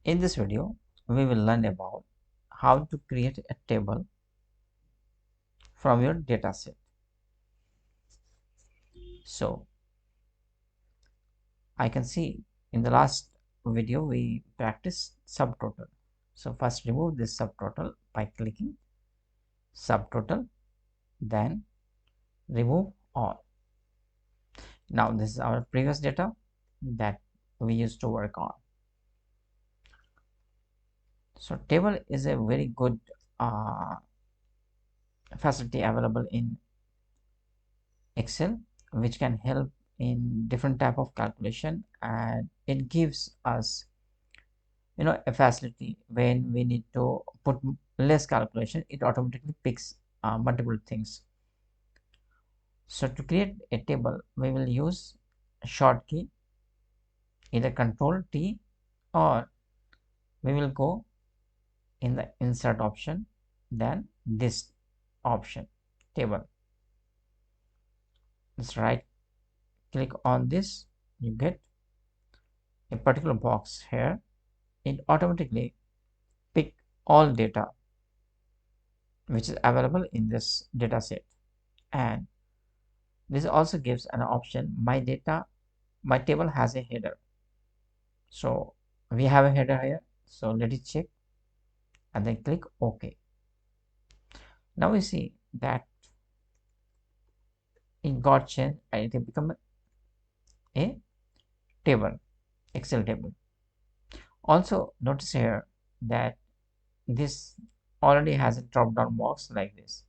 In this video, we will learn about how to create a table from your dataset. So, I can see in the last video we practiced subtotal. So, first remove this subtotal by clicking subtotal, then remove all. Now, this is our previous data that we used to work on. So, table is a very good facility available in Excel, which can help in different type of calculation, and it gives us a facility when we need to put less calculation, it automatically picks multiple things. So to create a table, we will use a short key, either Control T, or we will go in the insert option, then this option, table. Let's right click on this, you get a particular box here. It automatically pick all data which is available in this data set, and this also gives an option, my table has a header. So we have a header here, so let it check and then click OK. Now we see that it got changed and it become a table, Excel table. Also notice here that this already has a drop down box like this,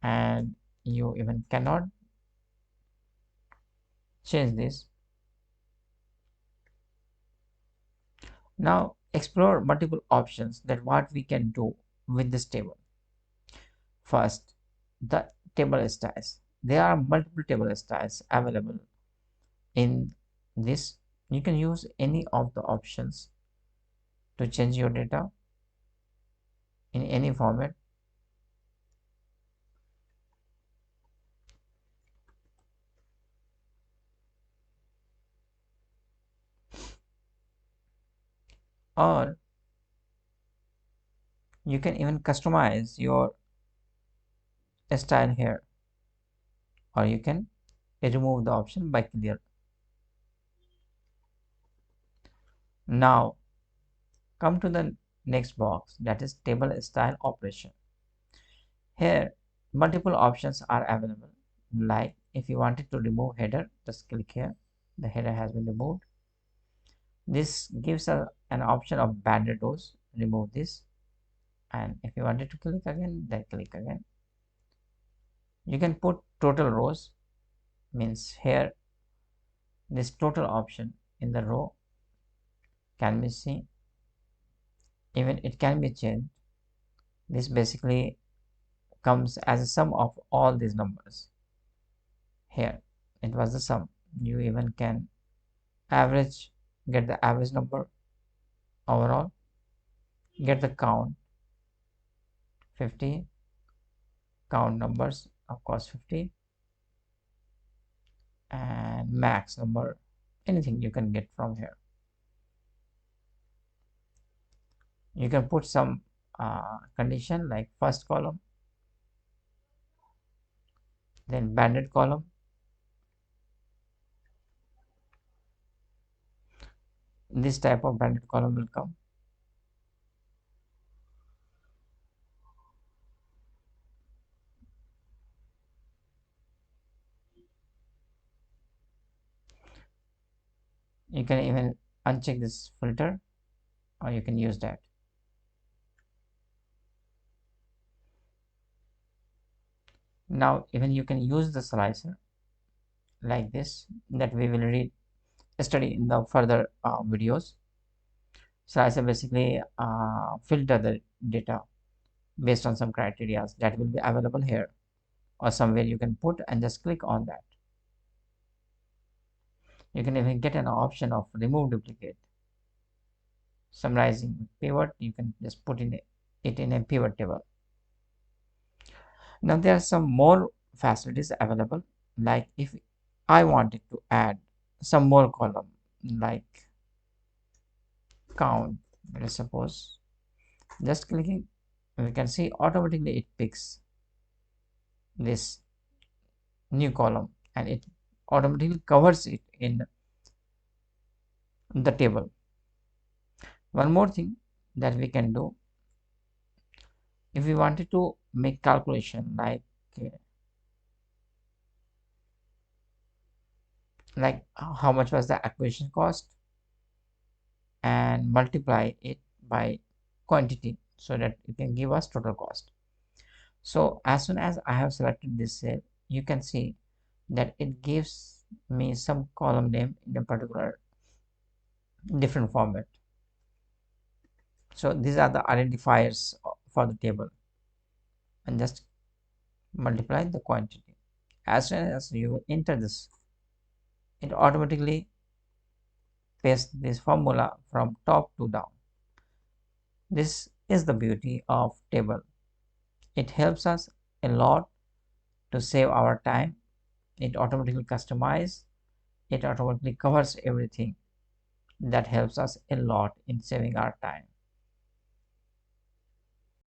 and you even cannot change this. Now explore multiple options that what we can do with this table. First, the table styles. There are multiple table styles available in this. You can use any of the options to change your data in any format. Or you can even customize your style here, or you can remove the option by clear. Now come to the next box, that is table style operation. Here multiple options are available, like if you wanted to remove header, just click here, the header has been removed. This gives us an option of banded rows, remove this, and if you wanted to click again, then click again. You can put total rows, means here this total option in the row can be seen, even it can be changed. This basically comes as a sum of all these numbers. Here it was the sum, you even can average, get the average number overall, get the count 50, count numbers of course 50, and max number, anything you can get from here. You can put some condition like first column, then banded column, this type of banded column will come. You can even uncheck this filter, or you can use that. Now even you can use the slicer like this, that we will study in the further videos. Slicer basically filter the data based on some criteria that will be available here, or somewhere you can put and just click on that. You can even get an option of remove duplicate, summarizing pivot. You can just put it in a pivot table. Now there are some more facilities available, like if I wanted to add some more column, like count. Let's suppose just clicking, we can see automatically it picks this new column and it automatically covers it in the table. One more thing that we can do, if we wanted to make calculation like how much was the acquisition cost and multiply it by quantity so that it can give us total cost. So as soon as I have selected this cell, you can see that it gives me some column name in a particular different format. So these are the identifiers for the table, and just multiply the quantity. As soon as you enter this, it automatically pastes this formula from top to down. This is the beauty of table. It helps us a lot to save our time. It automatically customizes, it automatically covers everything. That helps us a lot in saving our time.